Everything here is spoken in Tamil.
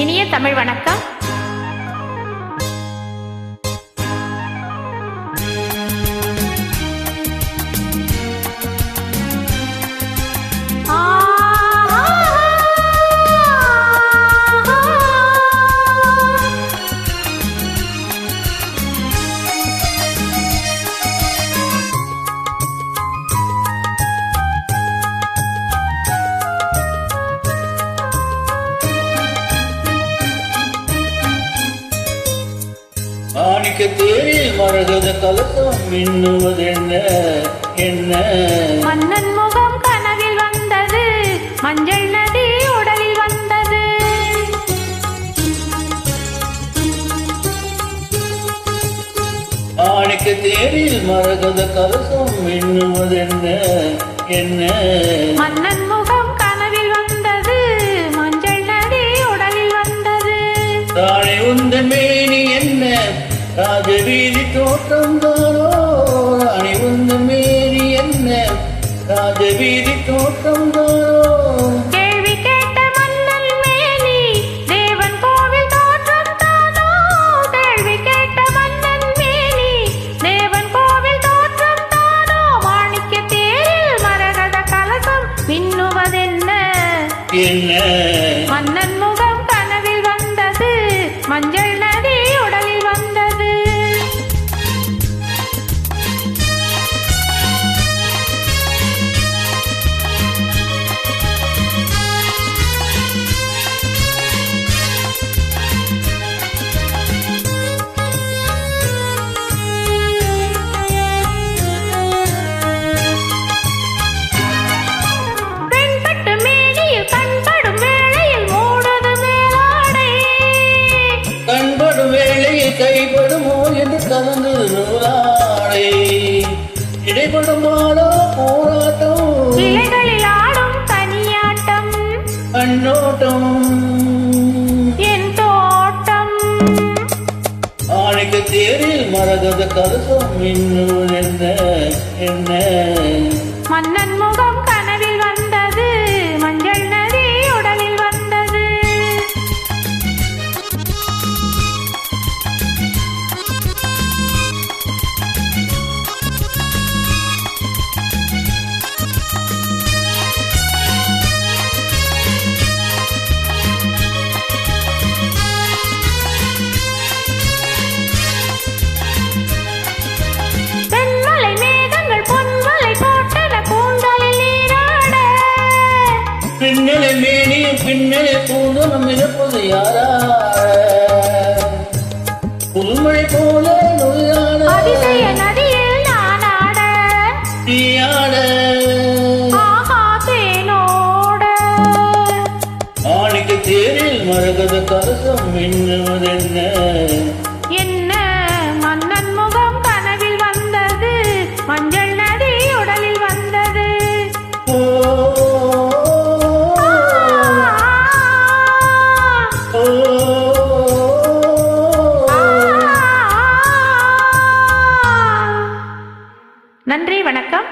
இனிய தமிழ் வணக்கம். ஆணிக்க தேரில் மரகத கலசம் மின்னுவதென்ன என்ன? மன்னன் முகம் கனவில் வந்தது, மஞ்சள் நதி உடலில் வந்தது. ஆணிக்க தேரில் மரகத கலசம் மின்னுவதென்ன என்ன? மன்னன் முகம் கனவில் வந்தது, மஞ்சள் நதி உடலில் வந்தது. தானே உந்தன் மேனி என்ன ராஜவீதி தோற்றம் தானோ? ராணி உந்தன் மேனி என்ன ராஜவீதி தோற்றம் தானோ? கேள்வி கேட்ட மன்னன் மேனி தேவன் கோவில் தோற்றம் தானோ? கேள்வி கேட்ட மன்னன் மேனி தேவன் கோவில் தோற்றம் தானோ? மாணிக்க தேரில் மரகத கலசம் மின்னுவதென்ன என்ன? மன்னன் முகம் கனவில் வந்தது, மஞ்சள் நதி உடலில் வந்தது. பெண்பட்டு மேனியில் கண்படும் வேளையில் மூடுது மேலாடை. கண்படும் வேளையில் கைப்படுமோ என்று கலந்து நூலாடை. இடைப்படும் ஆடோ போராட்டம், இலைகளில் ஆடும் தனியாட்டம், கண்ணோட்டம் என் தோட்டம். ஆணைக்கு தேரில் மரகத கலசம் மின்னுவதென்ன என்ன? மன்னன் முகம் கனவில் வந்தது, மஞ்சள் நதி உடலில் வந்தது. தென்மலை மேகங்கள் பொன்மலை போட்டன கூந்தலில் நீராட. பின்னலை மேனியும் பின்னலை பூந்தனம் மிதப்பது யாராட? புதுமழை போல நுழையாட அதிசய நதியில் நான் ஆட, நீயாட. ஆஹா தேனோட. ஆணைக்கு தேரில் மரகத கலசம் மின்னுவதென்ன என்ன? மன்னன் முகம் கனவில் வந்தது, மஞ்சள் நதி உடலில் வந்தது. ஓ, ஓ, நன்றி, வணக்கம்.